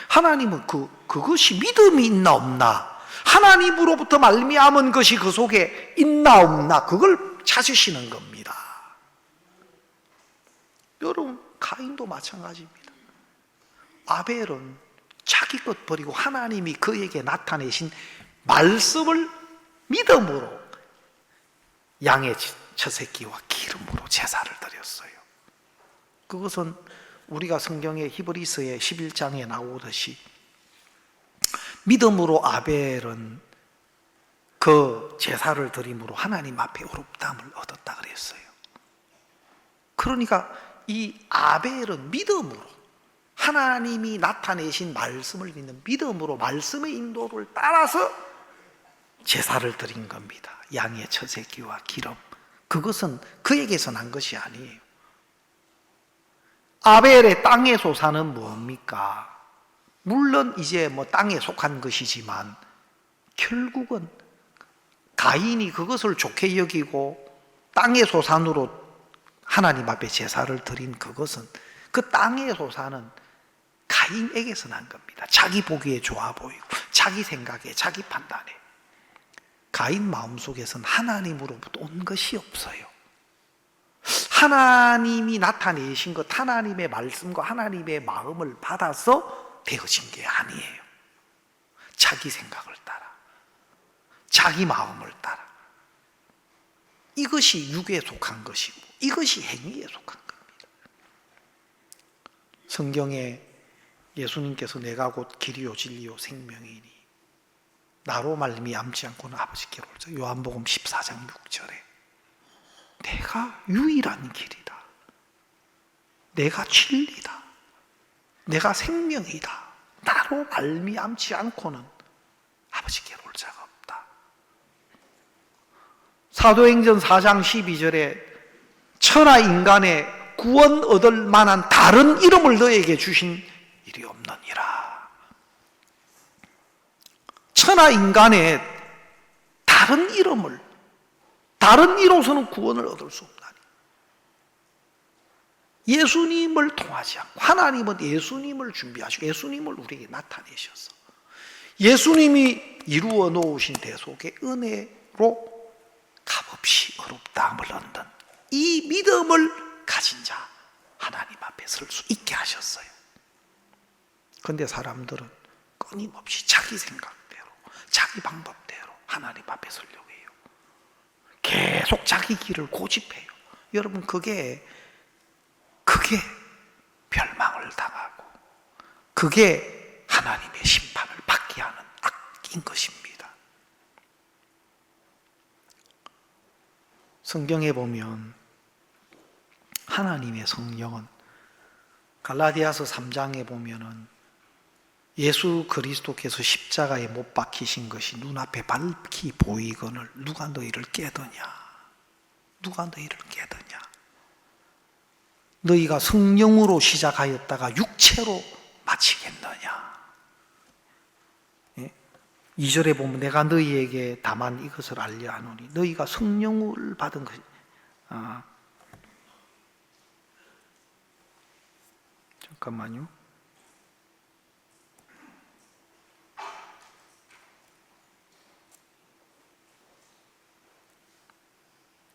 하나님은 그것이 믿음이 있나 없나, 하나님으로부터 말미암은 것이 그 속에 있나 없나, 그걸 찾으시는 겁니다. 여러분, 가인도 마찬가지입니다. 아벨은 자기 것 버리고 하나님이 그에게 나타내신 말씀을 믿음으로 양의 젖새끼와 기름으로 제사를 드렸어요. 그것은 우리가 성경의 히브리서의 11장에 나오듯이 믿음으로 아벨은 그 제사를 드림으로 하나님 앞에 의롭다함을 얻었다 그랬어요. 그러니까 이 아벨은 믿음으로, 하나님이 나타내신 말씀을 믿는 믿음으로 말씀의 인도를 따라서 제사를 드린 겁니다. 양의 젖새끼와 기름. 그것은 그에게서 난 것이 아니에요. 아벨의 땅의 소산은 뭡니까? 물론 이제 땅에 속한 것이지만 결국은 가인이 그것을 좋게 여기고 땅의 소산으로 하나님 앞에 제사를 드린 그것은, 그 땅의 소산은 가인에게서 난 겁니다. 자기 보기에 좋아 보이고 자기 생각에, 자기 판단에. 가인 마음속에서는 하나님으로부터 온 것이 없어요. 하나님이 나타내신 것, 하나님의 말씀과 하나님의 마음을 받아서 되어진 게 아니에요. 자기 생각을 따라, 자기 마음을 따라. 이것이 육에 속한 것이고 이것이 행위에 속한 겁니다. 성경에 예수님께서 내가 곧 길이요 진리요 생명이니 나로 말미암지 않고는 아버지께로 올자, 요한복음 14장 6절에 내가 유일한 길이다, 내가 진리다, 내가 생명이다, 나로 말미암지 않고는 아버지께로 올 자가 없다. 사도행전 4장 12절에 천하 인간의 구원 얻을 만한 다른 이름을 너에게 주신 일이 없느니라. 천하 인간의 다른 이름을, 다른 이로서는 구원을 얻을 수 없나니, 예수님을 통하지 않고, 하나님은 예수님을 준비하시고 예수님을 우리에게 나타내셔서 예수님이 이루어 놓으신 대속의 은혜로 값없이 의롭다함을 얻는 이 믿음을 가진 자, 하나님 앞에 설 수 있게 하셨어요. 그런데 사람들은 끊임없이 자기 생각대로, 자기 방법대로 하나님 앞에 서려고 해요. 계속 자기 길을 고집해요. 여러분, 그게 멸망을 당하고 그게 하나님의 심판을 받게 하는 악인 것입니다. 성경에 보면 하나님의 성령은, 갈라디아서 3장에 보면은 예수 그리스도께서 십자가에 못 박히신 것이 눈앞에 밝히 보이거늘 누가 너희를 깨더냐, 누가 너희를 깨더냐, 너희가 성령으로 시작하였다가 육체로 마치겠느냐. 2절에 보면 내가 너희에게 다만 이것을 알려 하노니 너희가 성령을 받은 것이, 잠깐만요.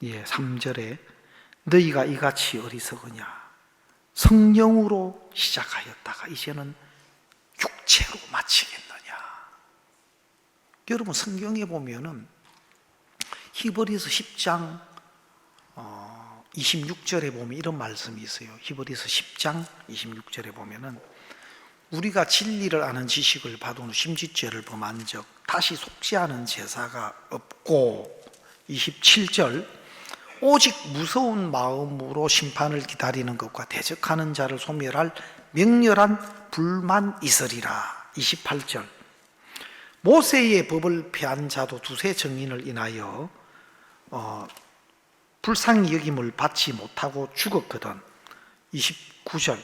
예, 3절에 너희가 이같이 어리석으냐, 성령으로 시작하였다가 이제는 육체로 마치겠느냐. 여러분, 성경에 보면은 히브리서 10장 26절에 보면 이런 말씀이 있어요. 히브리서 10장 26절에 보면은 우리가 진리를 아는 지식을 받은 후 심지죄를 범한 적 다시 속죄하는 제사가 없고, 27절, 오직 무서운 마음으로 심판을 기다리는 것과 대적하는 자를 소멸할 명렬한 불만이 있으리라. 28절, 모세의 법을 폐한 자도 두세 증인을 인하여 불쌍히 여김을 받지 못하고 죽었거든. 29절,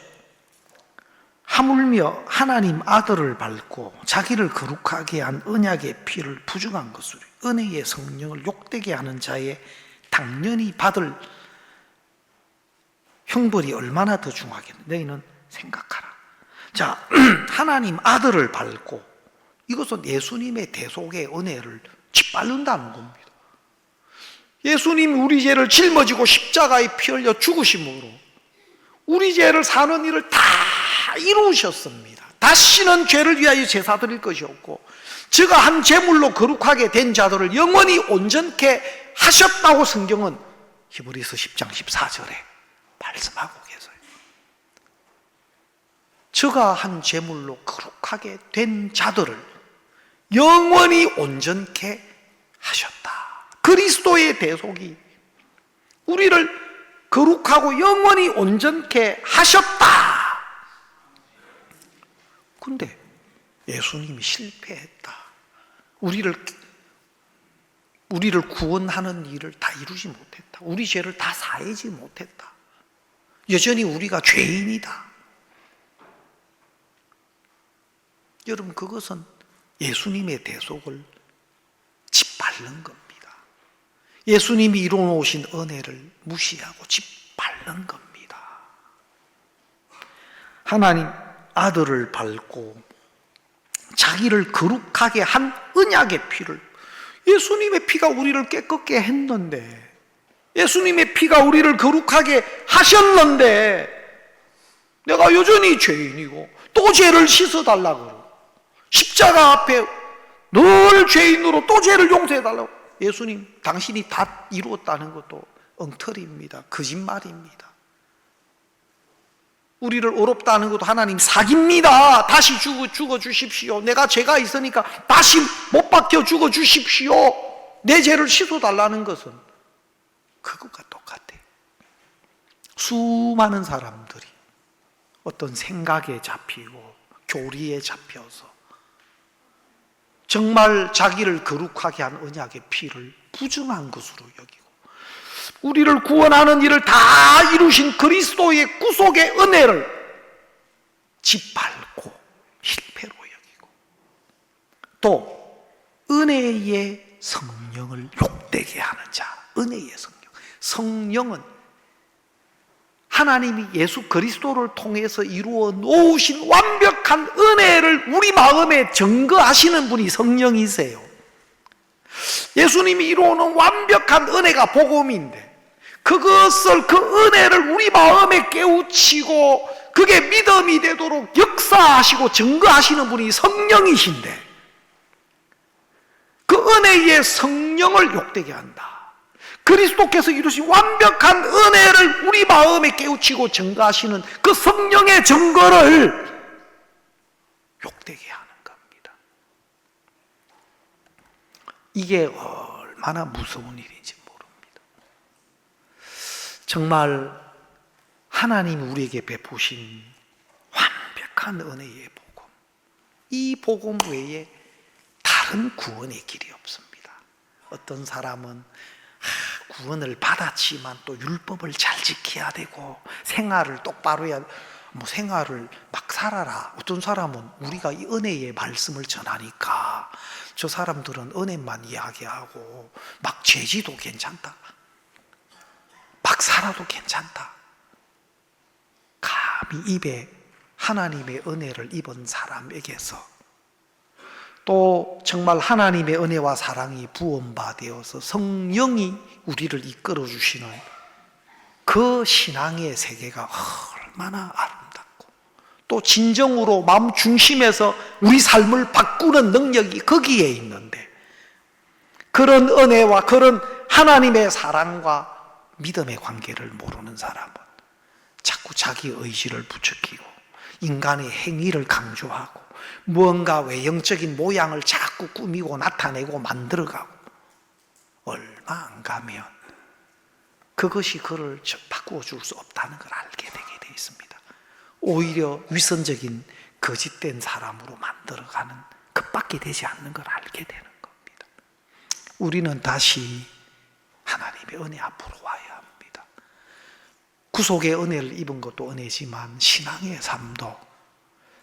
하물며 하나님 아들을 밟고 자기를 거룩하게 한 언약의 피를 부정한 것으로 은혜의 성령을 욕되게 하는 자의 당연히 받을 형벌이 얼마나 더 중하겠는가. 너희는 생각하라. 자, 하나님 아들을 밟고, 이것은 예수님의 대속의 은혜를 짓밟는다는 겁니다. 예수님이 우리 죄를 짊어지고 십자가에 피 흘려 죽으심으로 우리 죄를 사는 일을 다 이루셨습니다. 다시는 죄를 위하여 제사 드릴 것이 없고, 저가 한 제물로 거룩하게 된 자들을 영원히 온전케 하셨다고 성경은 히브리서 10장 14절에 말씀하고 계세요. 저가 한 제물로 거룩하게 된 자들을 영원히 온전케 하셨다. 그리스도의 대속이 우리를 거룩하고 영원히 온전케 하셨다. 근데 예수님이 실패했다. 우리를 구원하는 일을 다 이루지 못했다. 우리 죄를 다 사하지 못했다. 여전히 우리가 죄인이다. 여러분, 그것은 예수님의 대속을 짓밟는 겁니다. 예수님이 이루어놓으신 은혜를 무시하고 짓밟는 겁니다. 하나님 아들을 밟고 자기를 거룩하게 한 언약의 피를, 예수님의 피가 우리를 깨끗게 했는데, 예수님의 피가 우리를 거룩하게 하셨는데, 내가 여전히 죄인이고 또 죄를 씻어달라고 그러고, 십자가 앞에 늘 죄인으로 또 죄를 용서해달라고. 예수님, 당신이 다 이루었다는 것도 엉터리입니다. 거짓말입니다. 우리를 어렵다는 것도 하나님 사기입니다. 다시 죽어 주십시오. 내가 죄가 있으니까 다시 못 박혀 죽어 주십시오. 내 죄를 씻어달라는 것은 그것과 똑같아요. 수많은 사람들이 어떤 생각에 잡히고 교리에 잡혀서 정말 자기를 거룩하게 한 언약의 피를 부정한 것으로 여기고, 우리를 구원하는 일을 다 이루신 그리스도의 구속의 은혜를 짓밟고 실패로 여기고, 또 은혜의 성령을 욕되게 하는 자, 은혜의 성령은 하나님이 예수 그리스도를 통해서 이루어 놓으신 완벽한 은혜를 우리 마음에 증거하시는 분이 성령이세요. 예수님이 이루어놓은 완벽한 은혜가 복음인데, 그것을, 그 은혜를 우리 마음에 깨우치고 그게 믿음이 되도록 역사하시고 증거하시는 분이 성령이신데, 그 은혜의 성령을 욕되게 한다. 그리스도께서 이루신 완벽한 은혜를 우리 마음에 깨우치고 증거하시는 그 성령의 증거를 욕되게 하는 겁니다. 이게 얼마나 무서운 일인지 모릅니다. 정말 하나님이 우리에게 베푸신 완벽한 은혜의 복음, 이 복음 외에 다른 구원의 길이 없습니다. 어떤 사람은 구원을 받았지만 또 율법을 잘 지켜야 되고 생활을 똑바로 해야, 생활을 막 살아라. 어떤 사람은 우리가 이 은혜의 말씀을 전하니까 저 사람들은 은혜만 이야기하고 막 죄지도 괜찮다, 막 살아도 괜찮다. 감히 입에 하나님의 은혜를 입은 사람에게서 또 정말 하나님의 은혜와 사랑이 부음받아서 성령이 우리를 이끌어 주시는 그 신앙의 세계가 얼마나 아름답고, 또 진정으로 마음 중심에서 우리 삶을 바꾸는 능력이 거기에 있는데, 그런 은혜와 그런 하나님의 사랑과 믿음의 관계를 모르는 사람은 자꾸 자기 의지를 부추기고 인간의 행위를 강조하고 무언가 외형적인 모양을 자꾸 꾸미고 나타내고 만들어가고 얼마 안 가면 그것이 그를 바꾸어 줄 수 없다는 걸 알게 되게 되어 있습니다. 오히려 위선적인 거짓된 사람으로 만들어가는 그밖에 되지 않는 걸 알게 되는 겁니다. 우리는 다시 하나님의 은혜 앞으로 와야 합니다. 구속의 은혜를 입은 것도 은혜지만 신앙의 삶도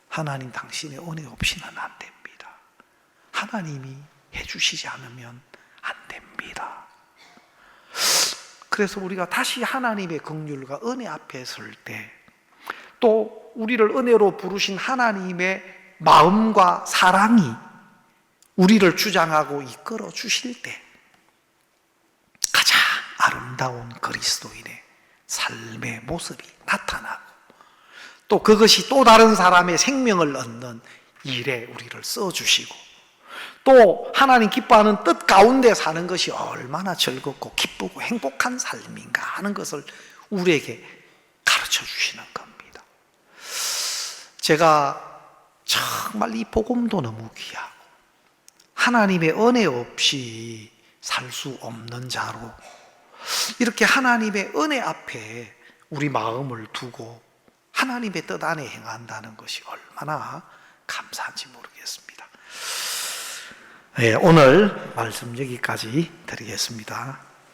하나님 당신의 은혜 없이는 안 됩니다. 하나님이 해주시지 않으면 안 됩니다. 그래서 우리가 다시 하나님의 긍휼과 은혜 앞에 설 때, 또 우리를 은혜로 부르신 하나님의 마음과 사랑이 우리를 주장하고 이끌어 주실 때 가장 아름다운 그리스도인의 삶의 모습이 나타나고, 또 그것이 또 다른 사람의 생명을 얻는 일에 우리를 써주시고, 또 하나님 기뻐하는 뜻 가운데 사는 것이 얼마나 즐겁고 기쁘고 행복한 삶인가 하는 것을 우리에게 가르쳐 주시는 겁니다. 제가 정말 이 복음도 너무 귀하고 하나님의 은혜 없이 살 수 없는 자로 이렇게 하나님의 은혜 앞에 우리 마음을 두고 하나님의 뜻 안에 행한다는 것이 얼마나 감사한지 모르겠습니다. 네, 오늘 말씀 여기까지 드리겠습니다.